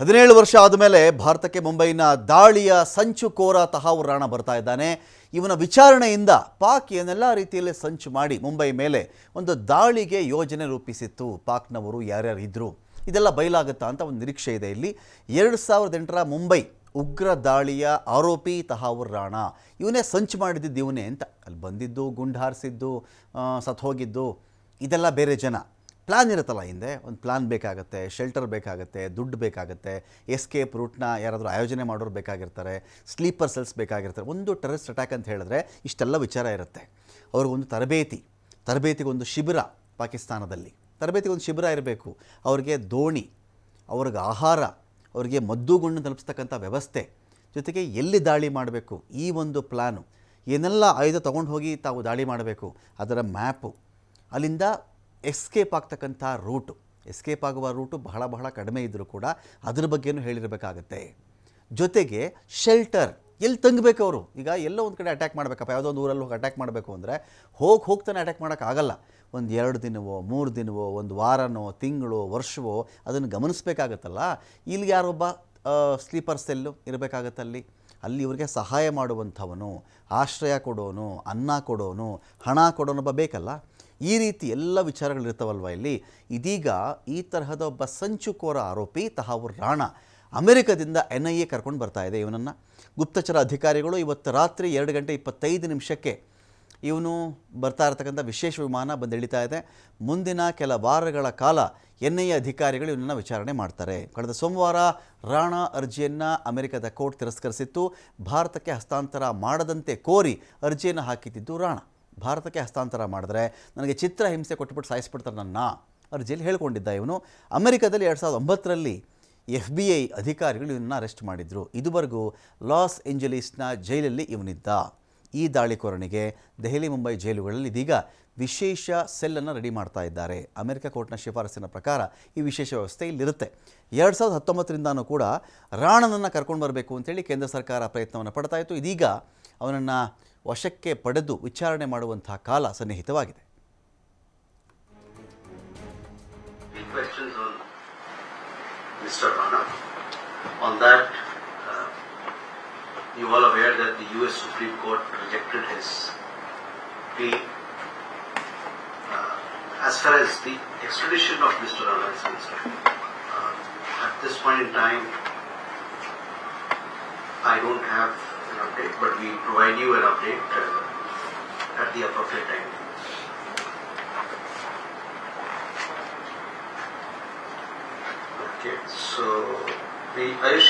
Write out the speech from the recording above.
17 ವರ್ಷ ಆದಮೇಲೆ ಭಾರತಕ್ಕೆ ಮುಂಬೈನ ದಾಳಿಯ ಸಂಚುಕೋರ ತಹಾವೂರ್ ರಾಣಾ ಬರ್ತಾ ಇದ್ದಾನೆ. ಇವನ ವಿಚಾರಣೆಯಿಂದ ಪಾಕ್ ಏನೆಲ್ಲ ರೀತಿಯಲ್ಲಿ ಸಂಚು ಮಾಡಿ ಮುಂಬೈ ಮೇಲೆ ಒಂದು ದಾಳಿಗೆ ಯೋಜನೆ ರೂಪಿಸಿತ್ತು, ಪಾಕ್ನವರು ಯಾರ್ಯಾರು ಇದ್ರು, ಇದೆಲ್ಲ ಬಯಲಾಗುತ್ತಾ ಅಂತ ಒಂದು ನಿರೀಕ್ಷೆ ಇದೆ. ಇಲ್ಲಿ 2008ರ ಮುಂಬೈ ಉಗ್ರ ದಾಳಿಯ ಆರೋಪಿ ತಹಾವೂರ್ ರಾಣಾ ಇವನೇ ಸಂಚು ಮಾಡಿದ್ದು ಇವನೇ ಅಂತ. ಅಲ್ಲಿ ಬಂದಿದ್ದು, ಗುಂಡು ಹಾರಿಸಿದ್ದು, ಸತ್ತು ಹೋಗಿದ್ದು ಇದೆಲ್ಲ ಬೇರೆ ಜನ. ಪ್ಲ್ಯಾನ್ ಇರುತ್ತಲ್ಲ, ಹಿಂದೆ ಒಂದು ಪ್ಲ್ಯಾನ್ ಬೇಕಾಗುತ್ತೆ, ಶೆಲ್ಟರ್ ಬೇಕಾಗುತ್ತೆ, ದುಡ್ಡು ಬೇಕಾಗುತ್ತೆ, ಎಸ್ಕೇಪ್ ರೂಟ್ನ ಯಾರಾದರೂ ಆಯೋಜನೆ ಮಾಡೋರು ಬೇಕಾಗಿರ್ತಾರೆ, ಸ್ಲೀಪರ್ ಸೆಲ್ಸ್ ಬೇಕಾಗಿರ್ತಾರೆ. ಒಂದು ಟೆರರಿಸ್ಟ್ ಅಟ್ಯಾಕ್ ಅಂತ ಹೇಳಿದ್ರೆ ಇಷ್ಟೆಲ್ಲ ವಿಚಾರ ಇರುತ್ತೆ. ಅವ್ರಿಗೊಂದು ತರಬೇತಿಗೊಂದು ಶಿಬಿರ, ಪಾಕಿಸ್ತಾನದಲ್ಲಿ ತರಬೇತಿಗೊಂದು ಶಿಬಿರ ಇರಬೇಕು, ಅವ್ರಿಗೆ ದೋಣಿ, ಅವ್ರಿಗೆ ಆಹಾರ, ಅವರಿಗೆ ಮದ್ದುಗುಂಡು ತಲುಪಿಸ್ತಕ್ಕಂಥ ವ್ಯವಸ್ಥೆ, ಜೊತೆಗೆ ಎಲ್ಲಿ ದಾಳಿ ಮಾಡಬೇಕು ಈ ಒಂದು ಪ್ಲ್ಯಾನು, ಏನೆಲ್ಲ ಆಯುಧ ತೊಗೊಂಡು ಹೋಗಿ ತಾವು ದಾಳಿ ಮಾಡಬೇಕು ಅದರ ಮ್ಯಾಪು, ಅಲ್ಲಿಂದ ಎಸ್ಕೇಪ್ ಆಗ್ತಕ್ಕಂಥ ಎಸ್ಕೇಪ್ ಆಗುವ ರೂಟು ಬಹಳ ಕಡಿಮೆ ಇದ್ದರೂ ಕೂಡ ಅದ್ರ ಬಗ್ಗೆನೂ ಹೇಳಿರಬೇಕಾಗತ್ತೆ. ಜೊತೆಗೆ ಶೆಲ್ಟರ್, ಎಲ್ಲಿ ತಂಗಬೇಕು ಅವರು. ಈಗ ಎಲ್ಲೋ ಒಂದು ಕಡೆ ಅಟ್ಯಾಕ್ ಮಾಡಬೇಕಪ್ಪ, ಯಾವುದೋ ಒಂದು ಊರಲ್ಲಿ ಹೋಗಿ ಅಟ್ಯಾಕ್ ಮಾಡಬೇಕು ಅಂದರೆ ಹೋಗ್ತಾನೆ ಅಟ್ಯಾಕ್ ಮಾಡೋಕ್ಕಾಗಲ್ಲ. ಒಂದು 2 ದಿನವೋ 3 ದಿನವೋ, ಒಂದು ವಾರನೋ, ತಿಂಗಳು, ವರ್ಷವೋ ಅದನ್ನು ಗಮನಿಸಬೇಕಾಗತ್ತಲ್ಲ. ಇಲ್ಲಿ ಯಾರೊಬ್ಬ ಸ್ಲೀಪರ್ ಸೆಲ್ಲು ಇರಬೇಕಾಗತ್ತಲ್ಲಿ. ಅಲ್ಲಿ ಇವ್ರಿಗೆ ಸಹಾಯ ಮಾಡುವಂಥವನು, ಆಶ್ರಯ ಕೊಡೋನು, ಅನ್ನ ಕೊಡೋನು, ಹಣ ಕೊಡೋನೊಬ್ಬ ಬೇಕಲ್ಲ. ಈ ರೀತಿ ಎಲ್ಲ ವಿಚಾರಗಳಿರ್ತಾವಲ್ವ ಇಲ್ಲಿ. ಇದೀಗ ಈ ತರಹದ ಒಬ್ಬ ಸಂಚುಕೋರ ಆರೋಪಿ ತಹಾವೂರ್ ರಾಣಾ ಅಮೆರಿಕದಿಂದ NIA ಕರ್ಕೊಂಡು ಬರ್ತಾ ಇದೆ ಇವನನ್ನು. ಗುಪ್ತಚರ ಅಧಿಕಾರಿಗಳು ಇವತ್ತು ರಾತ್ರಿ 2:25 ಇವನು ಬರ್ತಾ ಇರತಕ್ಕಂಥ ವಿಶೇಷ ವಿಮಾನ ಬಂದು ಇಳಿತಾ ಇದೆ. ಮುಂದಿನ ಕೆಲ ವಾರಗಳ ಕಾಲ NIA ಅಧಿಕಾರಿಗಳು ಇವನನ್ನು ವಿಚಾರಣೆ ಮಾಡ್ತಾರೆ. ಕಳೆದ ಸೋಮವಾರ ರಾಣಾ ಅರ್ಜಿಯನ್ನು ಅಮೆರಿಕದ ಕೋರ್ಟ್ ತಿರಸ್ಕರಿಸಿತ್ತು. ಭಾರತಕ್ಕೆ ಹಸ್ತಾಂತರ ಮಾಡದಂತೆ ಕೋರಿ ಅರ್ಜಿಯನ್ನು ಹಾಕಿದ್ದು ರಾಣಾ. ಭಾರತಕ್ಕೆ ಹಸ್ತಾಂತರ ಮಾಡಿದ್ರೆ ನನಗೆ ಚಿತ್ರಹಿಂಸೆ ಕೊಟ್ಟುಬಿಟ್ಟು ಸಾಯಿಸ್ಬಿಡ್ತಾರೆ ನನ್ನ ಅರ್ಜಿಯಲ್ಲಿ ಹೇಳ್ಕೊಂಡಿದ್ದ ಇವನು. ಅಮೆರಿಕದಲ್ಲಿ 2009ರಲ್ಲಿ FBI ಅಧಿಕಾರಿಗಳು ಇವನ್ನ ಅರೆಸ್ಟ್ ಮಾಡಿದರು. ಇದುವರೆಗೂ ಲಾಸ್ ಏಂಜಲೀಸ್ನ ಜೈಲಲ್ಲಿ ಇವನಿದ್ದ. ಈ ದಾಳಿಕೋರನಿಗೆ ದೆಹಲಿ, ಮುಂಬೈ ಜೈಲುಗಳಲ್ಲಿ ಇದೀಗ ವಿಶೇಷ ಸೆಲ್ಲನ್ನು ರೆಡಿ ಮಾಡ್ತಾ ಇದ್ದಾರೆ. ಅಮೆರಿಕ ಕೋರ್ಟ್ನ ಶಿಫಾರಸಿನ ಪ್ರಕಾರ ಈ ವಿಶೇಷ ವ್ಯವಸ್ಥೆ ಇಲ್ಲಿರುತ್ತೆ. 2019ರಿಂದನೂ ಕೂಡ ರಾಣನನ್ನು ಕರ್ಕೊಂಡು ಬರಬೇಕು ಅಂತೇಳಿ ಕೇಂದ್ರ ಸರ್ಕಾರ ಪ್ರಯತ್ನವನ್ನು ಪಡ್ತಾ ಇತ್ತು. ಇದೀಗ ಅವನನ್ನು ವಶಕ್ಕೆ ಪಡೆದು ವಿಚಾರಣೆ ಮಾಡುವಂತಹ ಕಾಲ ಸನ್ನಿಹಿತವಾಗಿದೆ. Mr. Rana, on that, you all aware that the US Supreme Court rejected his plea. As far as the extradition of Mr. Rana is concerned, at this point in time, I don't have an update, but we provide you an update at the appropriate time. Okay, so the IOC